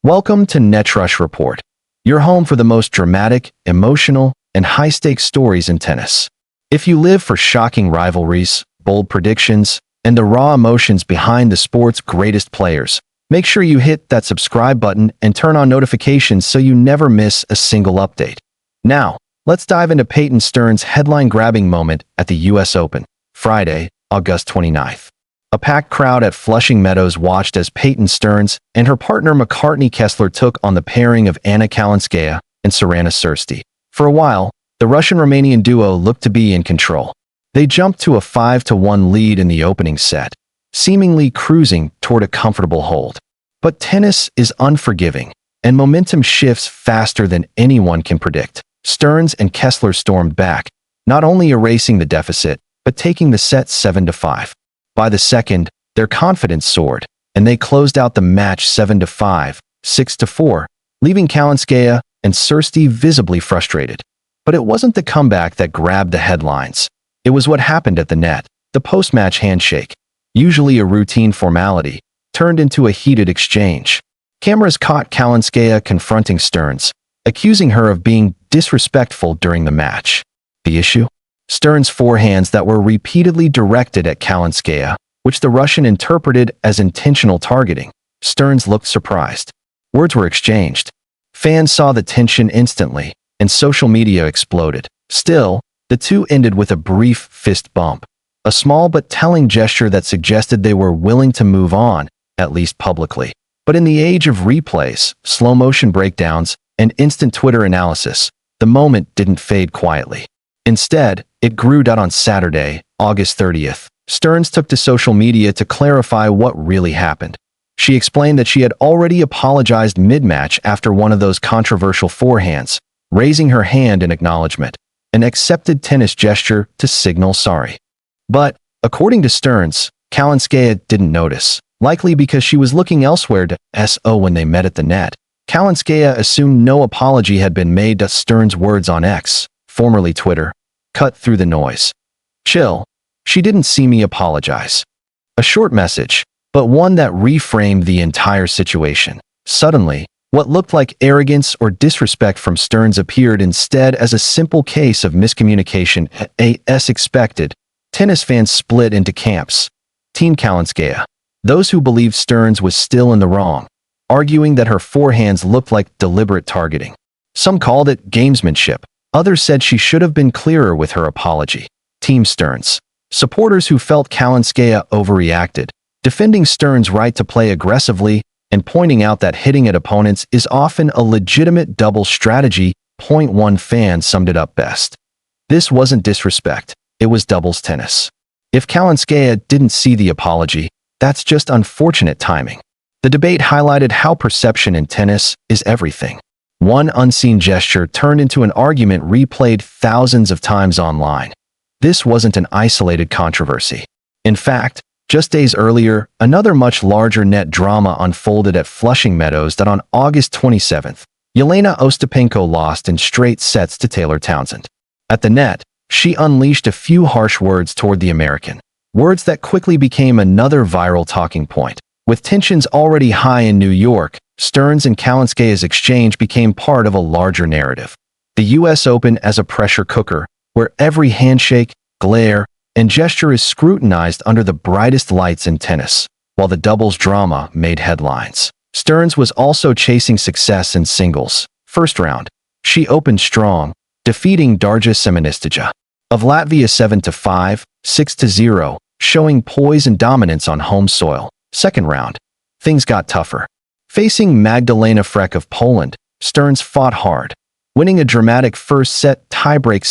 Welcome to Netrush Report, your home for the most dramatic, emotional, and high-stakes stories in tennis. If you live for shocking rivalries, bold predictions, and the raw emotions behind the sport's greatest players, make sure you hit that subscribe button and turn on notifications so you never miss a single update. Now, let's dive into Peyton Stearns' headline-grabbing moment at the US Open, Friday, August 29th. A packed crowd at Flushing Meadows watched as Peyton Stearns and her partner Courtney Kessler took on the pairing of Anna Kalinskaya and Sorana Cîrstea. For a while, the Russian-Romanian duo looked to be in control. They jumped to a 5-1 lead in the opening set, seemingly cruising toward a comfortable hold. But tennis is unforgiving, and momentum shifts faster than anyone can predict. Stearns and Kessler stormed back, not only erasing the deficit, but taking the set 7-5. By the second, their confidence soared, and they closed out the match 7-5, 6-4, leaving Kalinskaya and Cîrstea visibly frustrated. But it wasn't the comeback that grabbed the headlines. It was what happened at the net. The post-match handshake, usually a routine formality, turned into a heated exchange. Cameras caught Kalinskaya confronting Stearns, accusing her of being disrespectful during the match. The issue? Stearns' forehands that were repeatedly directed at Kalinskaya, which the Russian interpreted as intentional targeting. Stearns looked surprised. Words were exchanged. Fans saw the tension instantly, and social media exploded. Still, the two ended with a brief fist bump, a small but telling gesture that suggested they were willing to move on, at least publicly. But in the age of replays, slow-motion breakdowns, and instant Twitter analysis, the moment didn't fade quietly. Instead, it grew out on Saturday, August 30th. Stearns took to social media to clarify what really happened. She explained that she had already apologized mid-match after one of those controversial forehands, raising her hand in acknowledgement, an accepted tennis gesture to signal sorry. But, according to Stearns, Kalinskaya didn't notice, likely because she was looking elsewhere to SO when they met at the net. Kalinskaya assumed no apology had been made to Stearns' words on X, formerly Twitter, cut through the noise. Chill. She didn't see me apologize. A short message, but one that reframed the entire situation. Suddenly, what looked like arrogance or disrespect from Stearns appeared instead as a simple case of miscommunication. As expected, tennis fans split into camps. Team Kalinskaya, those who believed Stearns was still in the wrong, arguing that her forehands looked like deliberate targeting. Some called it gamesmanship. Others said she should have been clearer with her apology. Team Stearns, supporters who felt Kalinskaya overreacted, defending Stearns' right to play aggressively and pointing out that hitting at opponents is often a legitimate double strategy. One fan summed it up best. This wasn't disrespect, it was doubles tennis. If Kalinskaya didn't see the apology, that's just unfortunate timing. The debate highlighted how perception in tennis is everything. One unseen gesture turned into an argument replayed thousands of times online. This wasn't an isolated controversy. In fact, just days earlier, another much larger net drama unfolded at Flushing Meadows that on August 27th, Jelena Ostapenko lost in straight sets to Taylor Townsend. At the net, she unleashed a few harsh words toward the American, words that quickly became another viral talking point. With tensions already high in New York, Stearns and Kalinskaya's exchange became part of a larger narrative. The US Open as a pressure cooker, where every handshake, glare, and gesture is scrutinized under the brightest lights in tennis, while the doubles drama made headlines. Stearns was also chasing success in singles. First round, she opened strong, defeating Darja Semenistija of Latvia 7-5, 6-0, showing poise and dominance on home soil. Second round, things got tougher. Facing Magdalena Frech of Poland, Stearns fought hard, winning a dramatic first-set tiebreak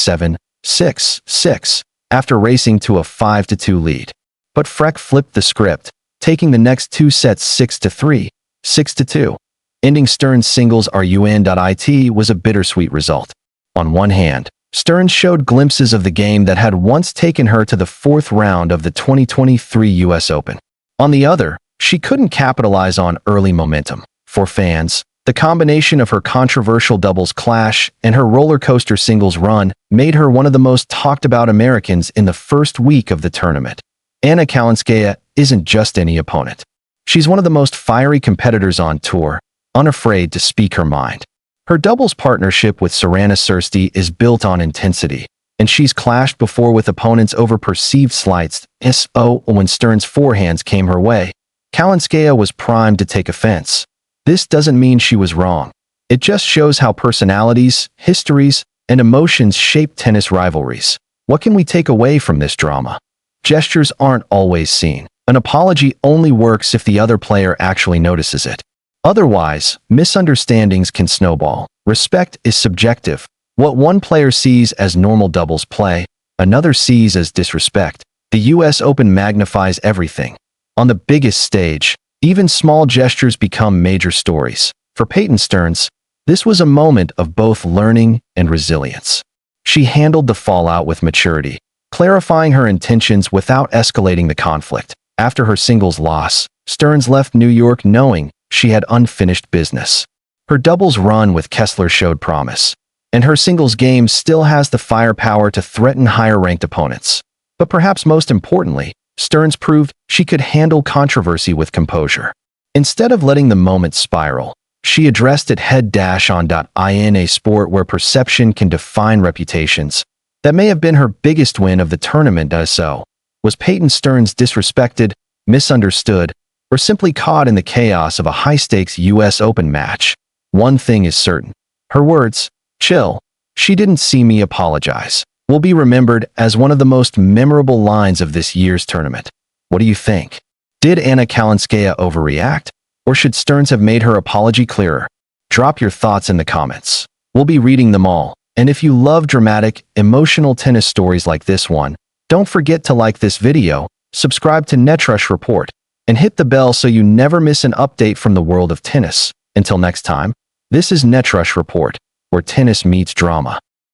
7-6, 6, after racing to a 5-2 lead. But Frech flipped the script, taking the next two sets 6-3, 6-2. Ending Stearns' singles RUN.IT was a bittersweet result. On one hand, Stearns showed glimpses of the game that had once taken her to the fourth round of the 2023 US Open. On the other, she couldn't capitalize on early momentum. For fans, the combination of her controversial doubles clash and her roller coaster singles run made her one of the most talked about Americans in the first week of the tournament. Anna Kalinskaya isn't just any opponent. She's one of the most fiery competitors on tour, unafraid to speak her mind. Her doubles partnership with Serena Sirsti is built on intensity, and she's clashed before with opponents over perceived slights. When Stearns' forehands came her way, Kalinskaya was primed to take offense. This doesn't mean she was wrong. It just shows how personalities, histories, and emotions shape tennis rivalries. What can we take away from this drama? Gestures aren't always seen. An apology only works if the other player actually notices it. Otherwise, misunderstandings can snowball. Respect is subjective. What one player sees as normal doubles play, another sees as disrespect. The US Open magnifies everything. On the biggest stage, even small gestures become major stories. For Peyton Stearns, this was a moment of both learning and resilience. She handled the fallout with maturity, clarifying her intentions without escalating the conflict. After her singles loss, Stearns left New York knowing she had unfinished business. Her doubles run with Kessler showed promise, and her singles game still has the firepower to threaten higher-ranked opponents. But perhaps most importantly, Stearns proved she could handle controversy with composure. Instead of letting the moment spiral, she addressed it head-on. In a sport where perception can define reputations, that may have been her biggest win of the tournament. So, was Peyton Stearns disrespected, misunderstood, or simply caught in the chaos of a high-stakes US Open match? One thing is certain. Her words, "Chill, she didn't see me apologize," will be remembered as one of the most memorable lines of this year's tournament. What do you think? Did Anna Kalinskaya overreact? Or should Stearns have made her apology clearer? Drop your thoughts in the comments. We'll be reading them all. And if you love dramatic, emotional tennis stories like this one, don't forget to like this video, subscribe to Netrush Report, and hit the bell so you never miss an update from the world of tennis. Until next time, this is Netrush Report, where tennis meets drama.